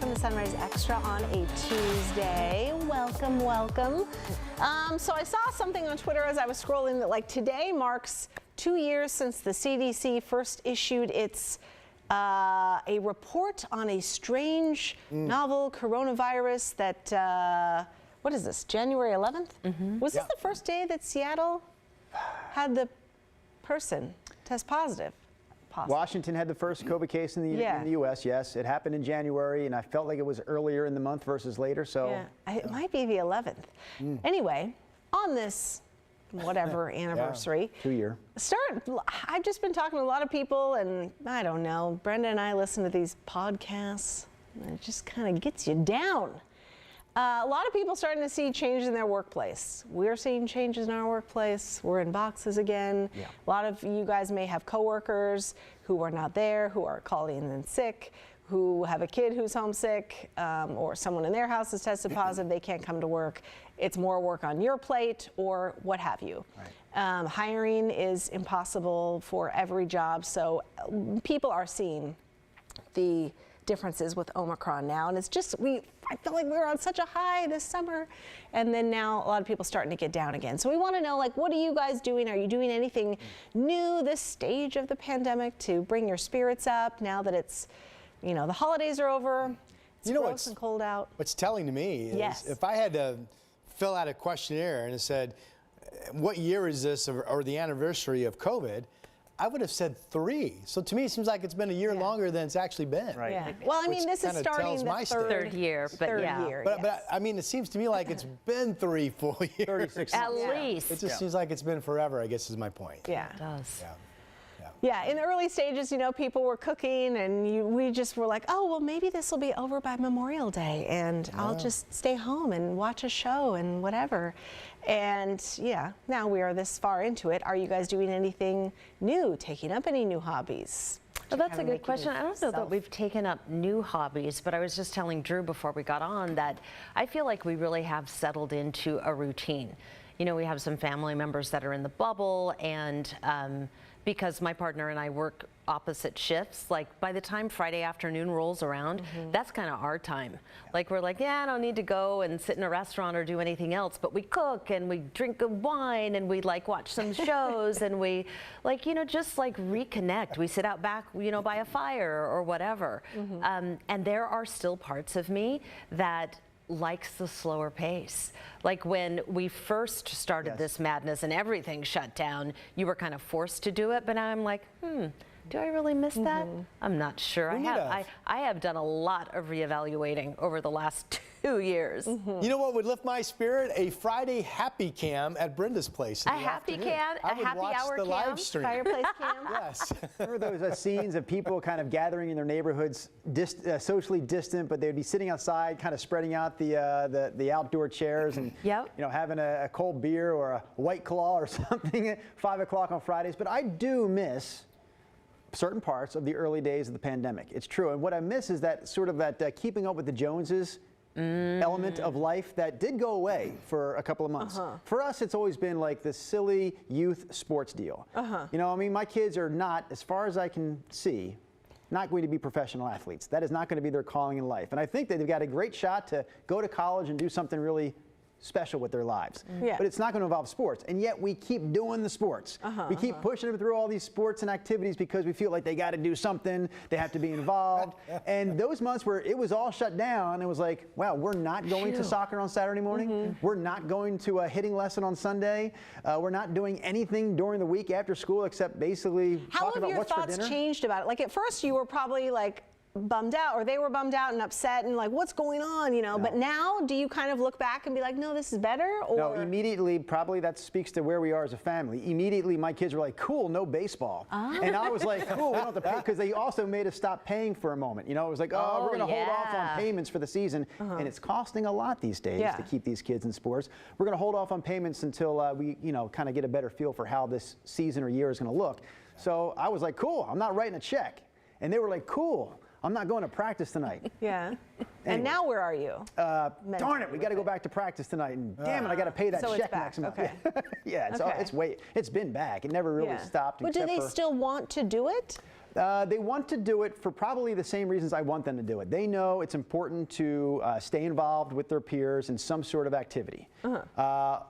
welcome to Sunrise Extra on a Tuesday. Welcome, welcome. So I saw something on Twitter as I was scrolling that like today marks 2 years since the CDC first issued its a report on a strange novel coronavirus that, what is this, January 11th? Was this the first day that Seattle had the person test positive? Washington had the first COVID case in the U.S., yes. It happened in January, and I felt like it was earlier in the month versus later, so. Yeah, it might be the 11th. Anyway, on this whatever anniversary. 2 year. I've just been talking to a lot of people, and I don't know, Brenda and I listen to these podcasts, and it just kind of gets you down. A lot of people starting to see changes in their workplace. We're seeing changes in our workplace. We're in boxes again. Yeah. A lot of you guys may have coworkers who are not there, who are calling in sick, who have a kid who's homesick, or someone in their house has tested positive. They can't come to work. It's more work on your plate or what have you. Right. Hiring is impossible for every job, so people are seeing the differences with Omicron now, and it's just I feel like we were on such a high this summer, and then now a lot of people starting to get down again. So we want to know, like, what are you guys doing? Are you doing anything new this stage of the pandemic to bring your spirits up now that it's, you know, the holidays are over, it's gross and cold out? What's telling to me is if I had to fill out a questionnaire and it said, what year is this or the anniversary of COVID, I would have said 3. So to me, it seems like it's been a year longer than it's actually been. Right. Yeah. Well, I mean, this is starting the third year, but But I mean, it seems to me like it's been 3 full years. 36 At least. It just seems like it's been forever, I guess is my point. Yeah. It does. Yeah, in the early stages, you know, people were cooking, and we just were like, oh, well, maybe this will be over by Memorial Day, and I'll just stay home and watch a show and whatever. And yeah, now we are this far into it. Are you guys doing anything new, taking up any new hobbies? Well, that's a good question. I don't know that we've taken up new hobbies, but I was just telling Drew before we got on that I feel like we really have settled into a routine. You know, we have some family members that are in the bubble, and because my partner and I work opposite shifts, like by the time Friday afternoon rolls around, that's kind of our time. Like we're like, yeah, I don't need to go and sit in a restaurant or do anything else, but we cook and we drink a wine and we like watch some shows and we like, you know, just like reconnect. We sit out back, you know, by a fire or whatever. And there are still parts of me that likes the slower pace. Like when we first started this madness and everything shut down, you were kind of forced to do it, but now I'm like, do I really miss that? I'm not sure. I have done a lot of reevaluating over the last 2 years. You know what would lift my spirit? A Friday happy cam at Brenda's place. A happy cam? A happy hour the cam? live stream. Fireplace cam? Yes. Remember those scenes of people kind of gathering in their neighborhoods, socially distant, but they'd be sitting outside, kind of spreading out the outdoor chairs and you know, having a cold beer or a White Claw or something at 5 o'clock on Fridays. But I do miss certain parts of the early days of the pandemic. It's true. And what I miss is that sort of that keeping up with the Joneses element of life that did go away for a couple of months. For us, it's always been like this silly youth sports deal. You know, I mean, my kids are not, as far as I can see, not going to be professional athletes. That is not going to be their calling in life. And I think that they've got a great shot to go to college and do something really special with their lives. But it's not going to involve sports, and yet we keep doing the sports. We keep pushing them through all these sports and activities because we feel like they got to do something, they have to be involved. And those months where it was all shut down, it was like, wow, we're not going to soccer on Saturday morning, we're not going to a hitting lesson on Sunday, we're not doing anything during the week after school except basically talk about what's for dinner. How have your thoughts changed about it? Like at first you were probably like bummed out, or they were bummed out and upset and like, what's going on, you know? But now do you kind of look back and be like, no, this is better? Or no, immediately, probably that speaks to where we are as a family. Immediately my kids were like, cool, no baseball. And I was like, cool, we don't have to pay, because they also made us stop paying for a moment. You know, it was like, oh, we're going to hold off on payments for the season. And it's costing a lot these days to keep these kids in sports. We're going to hold off on payments until we, you know, kind of get a better feel for how this season or year is going to look. So I was like, cool, I'm not writing a check. And they were like, cool, I'm not going to practice tonight. Yeah. And now where are you? Darn it, we got to go back to practice tonight. And damn it, I got to pay that So check it's back. next month. Okay. Yeah, it's been back. It never really stopped. But do they still want to do it? They want to do it for probably the same reasons I want them to do it. They know it's important to stay involved with their peers in some sort of activity.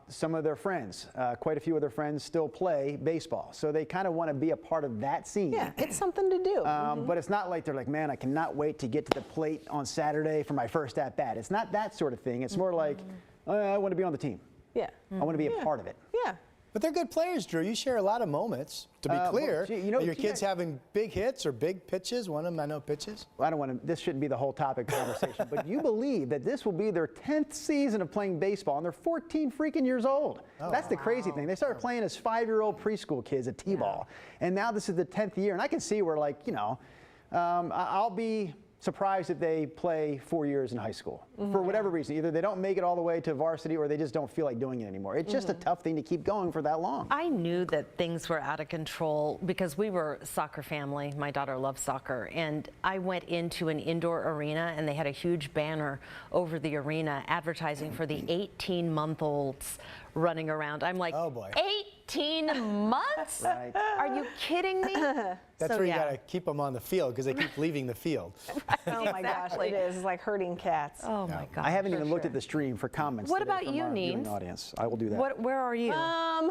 Some of their friends, quite a few of their friends still play baseball. So they kind of want to be a part of that scene. Yeah, it's something to do. But it's not like they're like, man, I cannot wait to get to the plate on Saturday for my first at-bat. It's not that sort of thing. It's more like, I want to be on the team. Yeah. I want to be a part of it. Yeah. But they're good players, Drew. You share a lot of moments. To be clear, well, gee, you know, are your kids having big hits or big pitches? One of them, I know, pitches. Well, I don't want to, this shouldn't be the whole topic conversation, but you believe that this will be their 10th season of playing baseball, and they're 14 freaking years old. That's the crazy thing. They started playing as 5-year-old preschool kids at T-ball, and now this is the 10th year, and I can see where, like, you know, I'll be surprised if they play 4 years in high school for whatever reason. Either they don't make it all the way to varsity or they just don't feel like doing it anymore. It's just a tough thing to keep going for that long. I knew that things were out of control because we were a soccer family. My daughter loves soccer. And I went into an indoor arena and they had a huge banner over the arena advertising for the 18-month-olds running around. I'm like, oh boy. 18 months? Right. Are you kidding me? That's where you got to keep them on the field because they keep leaving the field. Oh my gosh, it is. It's like herding cats. Oh my God. I haven't even looked at the stream for comments. What today about from you, our viewing Neens? audience. I will do that. Where are you? I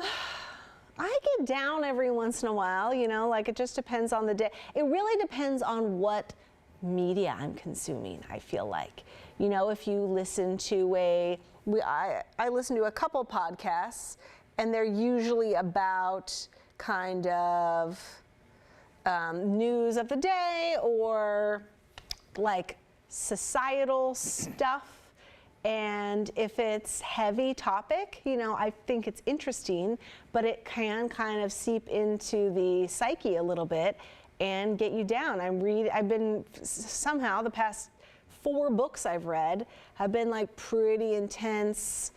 get down every once in a while, you know, like it just depends on the day. It really depends on what media I'm consuming, I feel like. You know, if you listen to I listen to a couple podcasts, and they're usually about kind of news of the day or like societal stuff. And if it's heavy topic, you know, I think it's interesting, but it can kind of seep into the psyche a little bit and get you down. I've been somehow the past 4 books I've read have been like pretty intense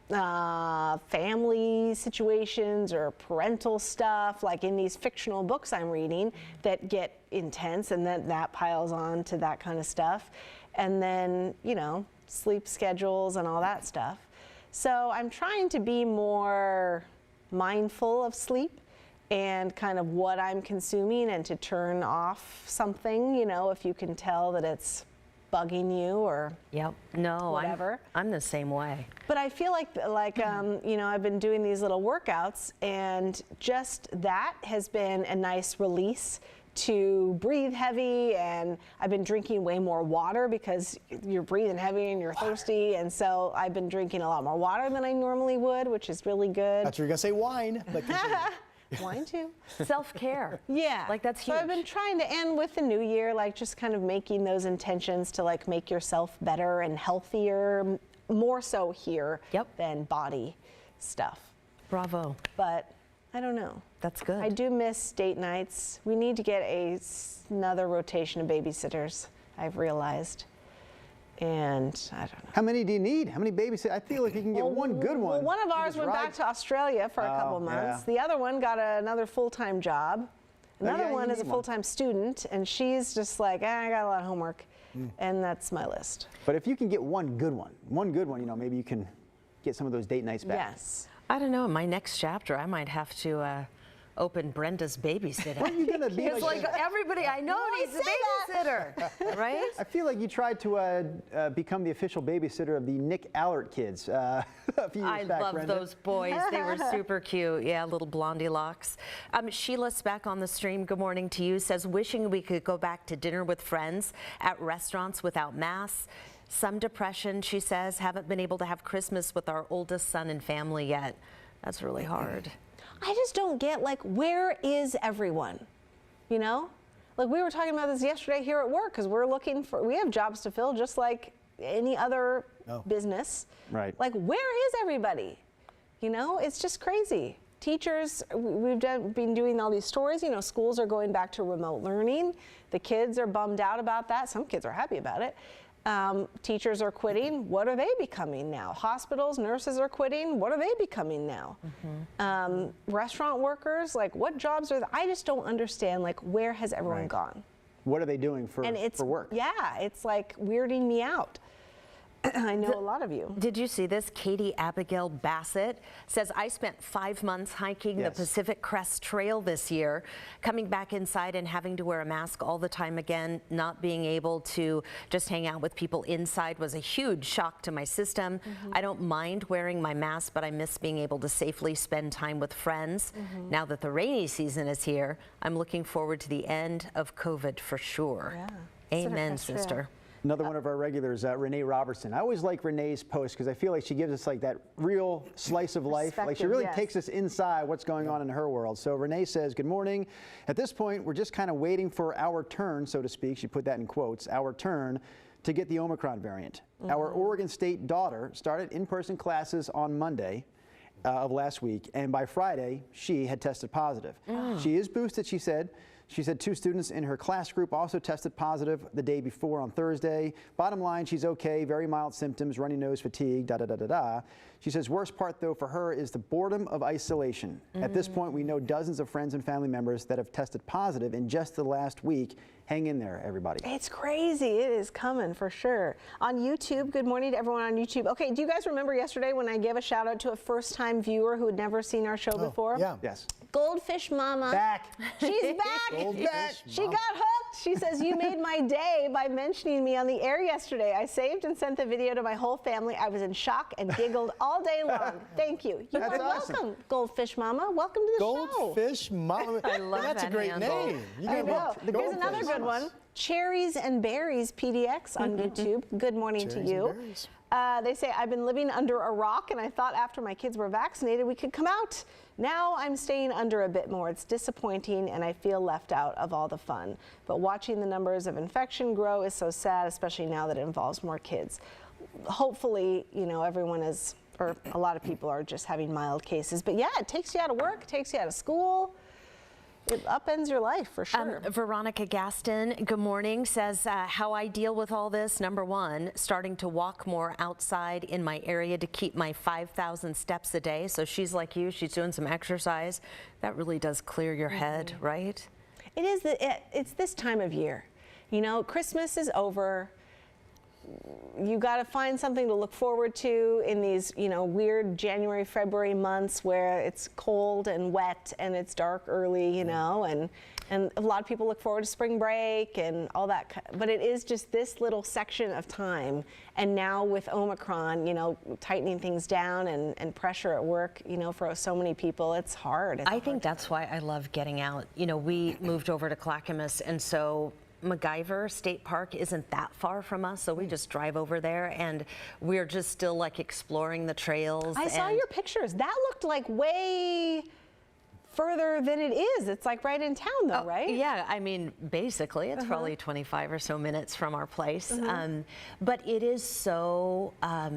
family situations or parental stuff, like in these fictional books I'm reading that get intense, and then that piles on to that kind of stuff. And then, you know, sleep schedules and all that stuff. So I'm trying to be more mindful of sleep and kind of what I'm consuming, and to turn off something, you know, if you can tell that it's bugging you or whatever. I'm the same way. But I feel like you know, I've been doing these little workouts, and just that has been a nice release to breathe heavy. And I've been drinking way more water because you're breathing heavy and you're thirsty. And so I've been drinking a lot more water than I normally would, which is really good. That's what you're going to say, wine. But Wine too. Self-care. Yeah. Like that's huge. So I've been trying to end with the new year, like just kind of making those intentions to like make yourself better and healthier, more so here than body stuff. Bravo. But I don't know. That's good. I do miss date nights. We need to get another rotation of babysitters, I've realized. And I don't know. How many do you need? How many babysitters? I feel like you can get one good one. Well, one of ours went back to Australia for a couple months. The other one got another full-time job. Another one is a full-time student, and she's just like, I got a lot of homework, and that's my list. But if you can get one good one, you know, maybe you can get some of those date nights back. Yes. I don't know. In my next chapter, I might have to open Brenda's babysitting. What are you gonna be It's like everybody I know needs a babysitter, right? I feel like you tried to become the official babysitter of the Nick Allert kids a few years back, I love Brenda. those boys. They were super cute. Yeah, little blondie locks. Sheila's back on the stream. Good morning to you. Says, wishing we could go back to dinner with friends at restaurants without masks. Some depression, she says. Haven't been able to have Christmas with our oldest son and family yet. That's really hard. I just don't get, like, where is everyone? You know? Like, we were talking about this yesterday here at work, because we have jobs to fill just like any other business. Right. Like, where is everybody? You know, it's just crazy. Teachers, we've been doing all these stories, you know, schools are going back to remote learning. The kids are bummed out about that. Some kids are happy about it. Teachers are quitting. What are they becoming now? Hospitals, nurses are quitting. What are they becoming now? Restaurant workers, like what jobs are I just don't understand, like where has everyone gone? What are they doing for work? Yeah, it's like weirding me out. I know a lot of you. Did you see this? Katie Abigail Bassett says, I spent 5 months hiking the Pacific Crest Trail this year, coming back inside and having to wear a mask all the time again, not being able to just hang out with people inside was a huge shock to my system. I don't mind wearing my mask, but I miss being able to safely spend time with friends. Now that the rainy season is here, I'm looking forward to the end of COVID for sure. Yeah. Amen, sister. Another one of our regulars, Renee Robertson. I always like Renee's post because I feel like she gives us like that real slice of life. Like she really takes us inside what's going on in her world. So Renee says, good morning. At this point, we're just kind of waiting for our turn, so to speak. She put that in quotes, our turn to get the Omicron variant. Our Oregon State daughter started in-person classes on Monday of last week, and by Friday, she had tested positive. She is boosted, she said. She said 2 students in her class group also tested positive the day before on Thursday. Bottom line, she's okay, very mild symptoms, runny nose, fatigue, da-da-da-da-da. She says worst part, though, for her is the boredom of isolation. At this point, we know dozens of friends and family members that have tested positive in just the last week. Hang in there, everybody. It's crazy. It is coming for sure. On YouTube, good morning to everyone on YouTube. Okay, do you guys remember yesterday when I gave a shout out to a first-time viewer who had never seen our show before? Yeah. Yes. Goldfish Mama. Back. She's back. Goldfish She Mama. got hooked. She says, you made my day by mentioning me on the air yesterday. I saved and sent the video to my whole family. I was in shock and giggled all day long. Thank you. You That's are awesome. welcome, Goldfish Mama. Welcome to the show. Goldfish Mama. I love That's that a great handle. name. You I got know. the Here's another Goldfish. good one. Cherries and Berries PDX on YouTube. Good morning Cherries to you. and berries. They say, I've been living under a rock and I thought after my kids were vaccinated we could come out. Now I'm staying under a bit more. It's disappointing and I feel left out of all the fun. But watching the numbers of infection grow is so sad, especially now that it involves more kids. Hopefully, you know, everyone is, or a lot of people are just having mild cases. But yeah, it takes you out of work, it takes you out of school. It upends your life for sure. Veronica Gaston, good morning, says how I deal with all this. Number one, starting to walk more outside in my area to keep my 5,000 steps a day. So she's like you, she's doing some exercise. That really does clear your head, right? It is. It's this time of year. You know, Christmas is over. You got to find something to look forward to in these, you know, weird January, February months where it's cold and wet and it's dark early, you know, and a lot of people look forward to spring break and all that. But it is just this little section of time. And now with Omicron, you know, tightening things down and pressure at work, you know, for so many people, it's hard. I think that's why I love getting out. You know, we moved over to Clackamas, and so MacGyver State Park isn't that far from us, so we just drive over there and we're just still like exploring the trails. I saw your pictures. That looked like way further than it is. It's like right in town though, right? Yeah, I mean, basically it's probably 25 or so minutes from our place. But it is so, I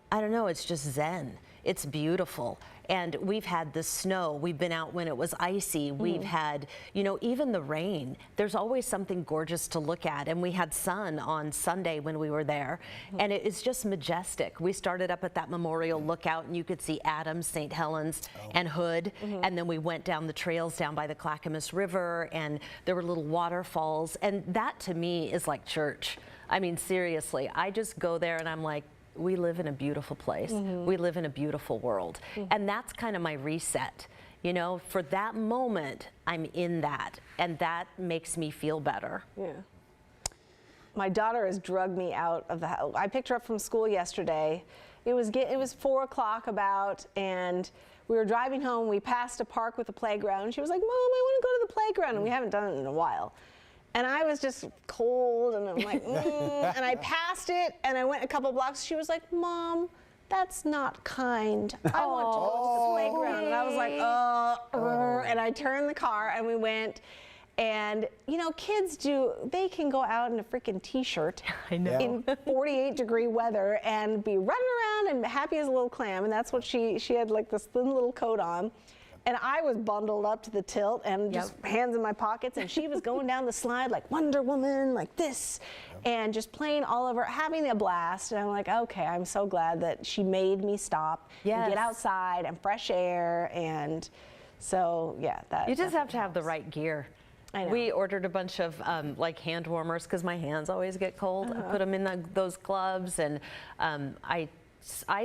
don't know, it's just zen. It's beautiful. And we've had the snow. We've been out when it was icy. We've had, you know, even the rain. There's always something gorgeous to look at. And we had sun on Sunday when we were there. And it's just majestic. We started up at that Memorial Lookout and you could see Adams, St. Helens, and Hood. And then we went down the trails down by the Clackamas River and there were little waterfalls. And that to me is like church. I mean, seriously, I just go there and I'm like, we live in a beautiful place. We live in a beautiful world. And that's kind of my reset. You know, for that moment, I'm in that. And that makes me feel better. Yeah. My daughter has drugged me out of the house. I picked her up from school yesterday. It was 4 o'clock about, and we were driving home. We passed a park with a playground. She was like, Mom, I want to go to the playground. And we haven't done it in a while. And I was just cold, and I'm like, and I passed it, and I went a couple blocks. She was like, Mom, that's not kind. I want to go to the playground. And I was like, and I turned the car, and we went. And, you know, kids they can go out in a freaking t-shirt in 48-degree weather and be running around and happy as a little clam. And that's what she had, like this thin little coat on. And I was bundled up to the tilt and just hands in my pockets. And she was going down the slide like Wonder Woman, like this, and just playing all over, having a blast. And I'm like, okay, I'm so glad that she made me stop and get outside and fresh air. And so, yeah, that. You just have to have the right gear. I know. We ordered a bunch of like hand warmers because my hands always get cold. I put them in those gloves, and I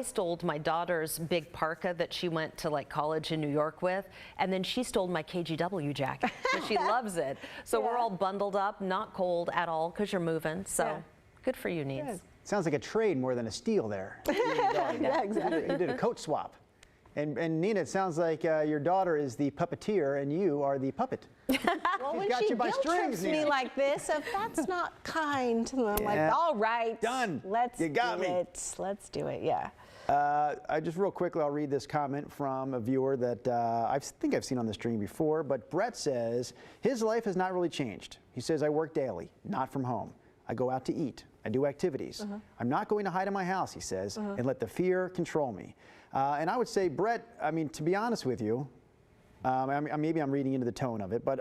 stole my daughter's big parka that she went to like college in New York with, and then she stole my KGW jacket. So she loves it. So we're all bundled up, not cold at all because you're moving. So good for you, Needs. Sounds like a trade more than a steal there. Yeah, exactly. You did a coat swap. And Nina, it sounds like your daughter is the puppeteer and you are the puppet. Well, when got she you by guilt strings, trips me Nina. like this, if that's not kind, then I'm Yeah. like, all right, Done. Let's You got do me. it. Let's do it. Yeah. I just real quickly, I'll read this comment from a viewer that I think I've seen on the stream before, but Brett says his life has not really changed. He says, I work daily, not from home. I go out to eat. I do activities. I'm not going to hide in my house, he says, and let the fear control me. And I would say, Brett, I mean, to be honest with you, maybe I'm reading into the tone of it, but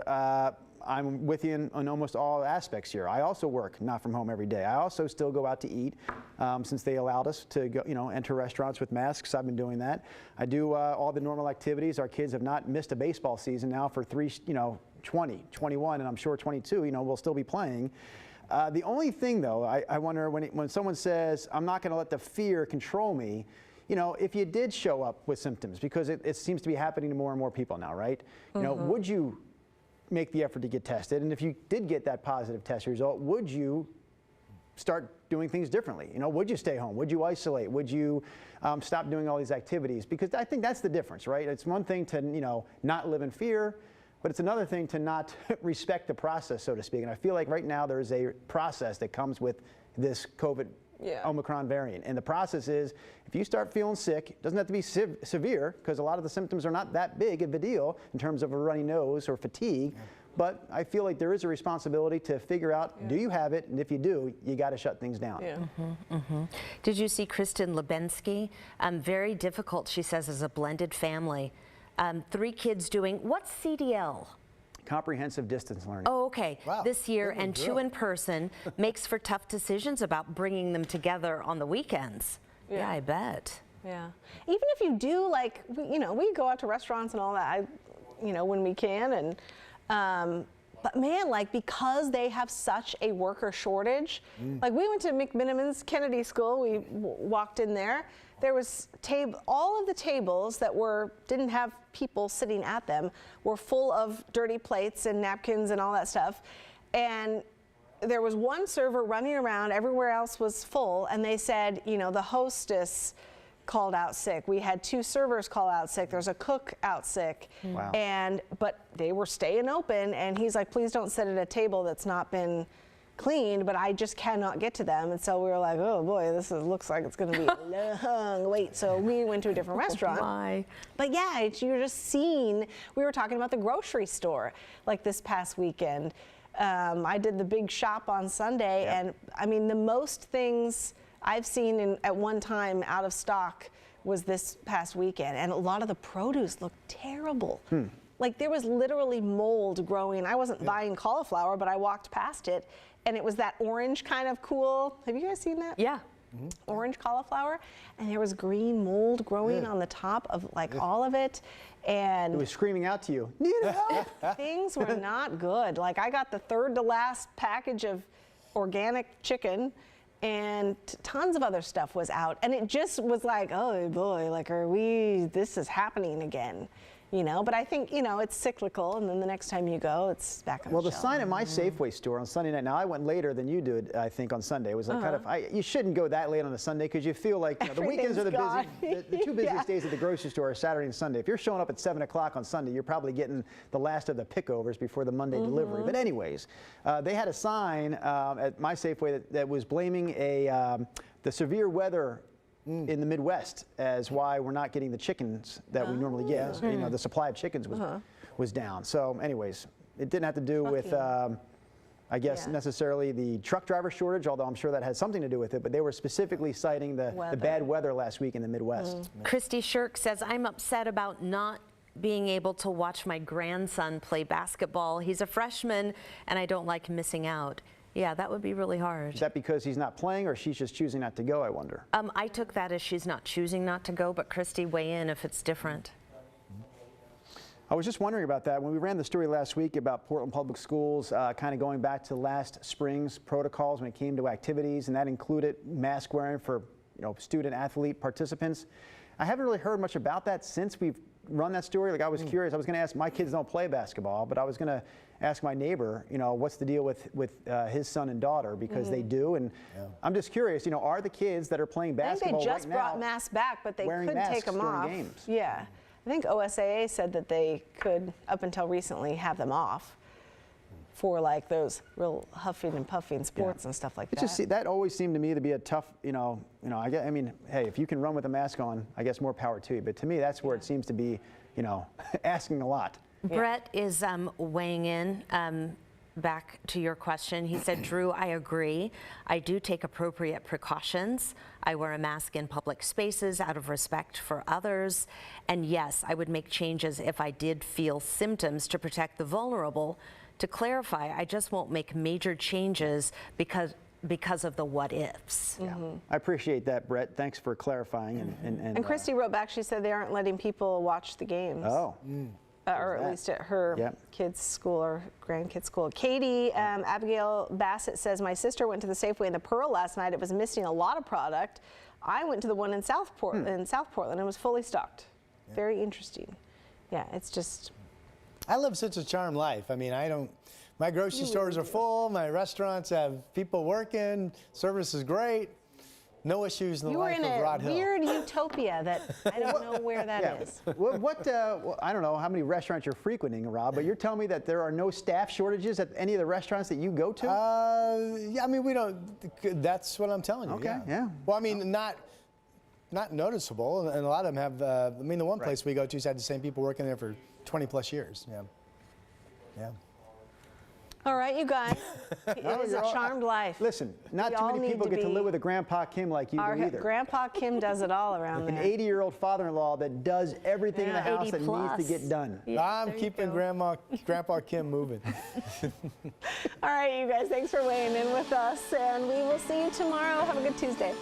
I'm with you in almost all aspects here. I also work not from home every day. I also still go out to eat since they allowed us to go, enter restaurants with masks. I've been doing that. I do all the normal activities. Our kids have not missed a baseball season now for 20, 21, and I'm sure 22, we'll still be playing. The only thing, though, I wonder when someone says, I'm not going to let the fear control me, if you did show up with symptoms, because it seems to be happening to more and more people now, right? Would you make the effort to get tested? And if you did get that positive test result, would you start doing things differently? Would you stay home? Would you isolate? Would you stop doing all these activities? Because I think that's the difference, right? It's one thing to, not live in fear, but it's another thing to not respect the process, so to speak. And I feel like right now there is a process that comes with this COVID Omicron variant. And the process is, if you start feeling sick, it doesn't have to be severe, because a lot of the symptoms are not that big of a deal in terms of a runny nose or fatigue. But I feel like there is a responsibility to figure out, do you have it? And if you do, you got to shut things down. Did you see Kristen Lebensky? Very difficult, she says, as a blended family. 3 kids doing, what's CDL? Comprehensive distance learning. Oh, okay. Wow. This year, and 2 in person makes for tough decisions about bringing them together on the weekends. Yeah, I bet. Yeah. Even if you do, like, we go out to restaurants and all that, when we can. And but man, like, because they have such a worker shortage, like we went to McMinimans Kennedy School, we walked in there. There was all of the tables that didn't have people sitting at them were full of dirty plates and napkins and all that stuff. And there was one server running around, everywhere else was full, and they said, the hostess called out sick. We had 2 servers call out sick. There's a cook out sick. Wow. But they were staying open, and he's like, please don't sit at a table that's not been cleaned, but I just cannot get to them. And so we were like, oh boy, looks like it's going to be a long wait. So we went to a different restaurant. Why? But yeah, you're just seeing, we were talking about the grocery store like this past weekend. I did the big shop on Sunday, and I mean, the most things I've seen at one time out of stock was this past weekend, and a lot of the produce looked terrible. Like there was literally mold growing. I wasn't buying cauliflower, but I walked past it, and it was that orange kind of cool. Have you guys seen that? Yeah. Orange cauliflower, and there was green mold growing on the top of like all of it. And It was screaming out to you, need help. things were not good. Like I got the 3rd to last package of organic chicken, and tons of other stuff was out. And it just was like, oh boy, like this is happening again. But I think, it's cyclical, and then the next time you go, it's back on Well, the the shelf. sign at my Safeway store on Sunday night, now I went later than you did, I think, on Sunday. It was like you shouldn't go that late on a Sunday because you feel like the weekends are the Everything's the 2 busiest days at the grocery store are Saturday and Sunday. If you're showing up at 7 o'clock on Sunday, you're probably getting the last of the pickovers before the Monday delivery. But anyways, they had a sign at my Safeway that was blaming the severe weather in the Midwest as why we're not getting the chickens that we normally get. The supply of chickens was down. So anyways, it didn't have to do with, I guess, necessarily the truck driver shortage, although I'm sure that had something to do with it, but they were specifically citing the bad weather last week in the Midwest. Christy Shirk says, I'm upset about not being able to watch my grandson play basketball. He's a freshman, and I don't like missing out. Yeah, that would be really hard. Is that because he's not playing or she's just choosing not to go, I wonder? I took that as she's not choosing not to go, but Christy, weigh in if it's different. I was just wondering about that. When we ran the story last week about Portland Public Schools, kind of going back to last spring's protocols when it came to activities, and that included mask wearing for student athlete participants. I haven't really heard much about that since we've run that story. Like, I was curious. I was going to ask, my kids don't play basketball, but I was going to ask my neighbor, what's the deal with his son and daughter, because they do. And I'm just curious, are the kids that are playing basketball I think they just right brought now masks back, but they wearing could masks take them during off. games? Yeah. I think OSAA said that they could, up until recently, have them off for like those real huffing and puffing sports and stuff like that. Just that always seemed to me to be a tough, I mean, hey, if you can run with a mask on, I guess more power to you. But to me, that's where it seems to be, asking a lot. Brett is weighing in. Back to your question, he said, Drew, I agree. I do take appropriate precautions. I wear a mask in public spaces out of respect for others. And yes, I would make changes if I did feel symptoms to protect the vulnerable. To clarify, I just won't make major changes because of the what ifs. Yeah. I appreciate that, Brett. Thanks for clarifying. And Christy wrote back, she said they aren't letting people watch the games. Oh. Or at least at her kids' school or grandkids' school. Katie, Abigail Bassett says, my sister went to the Safeway in the Pearl last night. It was missing a lot of product. I went to the one in South Portland and it was fully stocked. Very interesting. Yeah, it's just. I live such a charmed life. I mean, my grocery stores are full. My restaurants have people working. Service is great. No issues in the life of Rod Hill. You were in a weird utopia that I don't know where that is. I don't know how many restaurants you're frequenting, Rob, but you're telling me that there are no staff shortages at any of the restaurants that you go to? Yeah, I mean, we don't. That's what I'm telling you. Okay, yeah. Well, I mean, not noticeable, and a lot of them have. I mean, the one place we go to has had the same people working there for 20 plus years. Yeah. Yeah. All right, you guys. It is a charmed life. Listen, not too many people get to live with a Grandpa Kim like you do either. Grandpa Kim does it all around there. An 80-year-old father-in-law that does everything in the house that needs to get done. Yeah, I'm keeping Grandpa Kim moving. All right, you guys, thanks for weighing in with us, and we will see you tomorrow. Have a good Tuesday.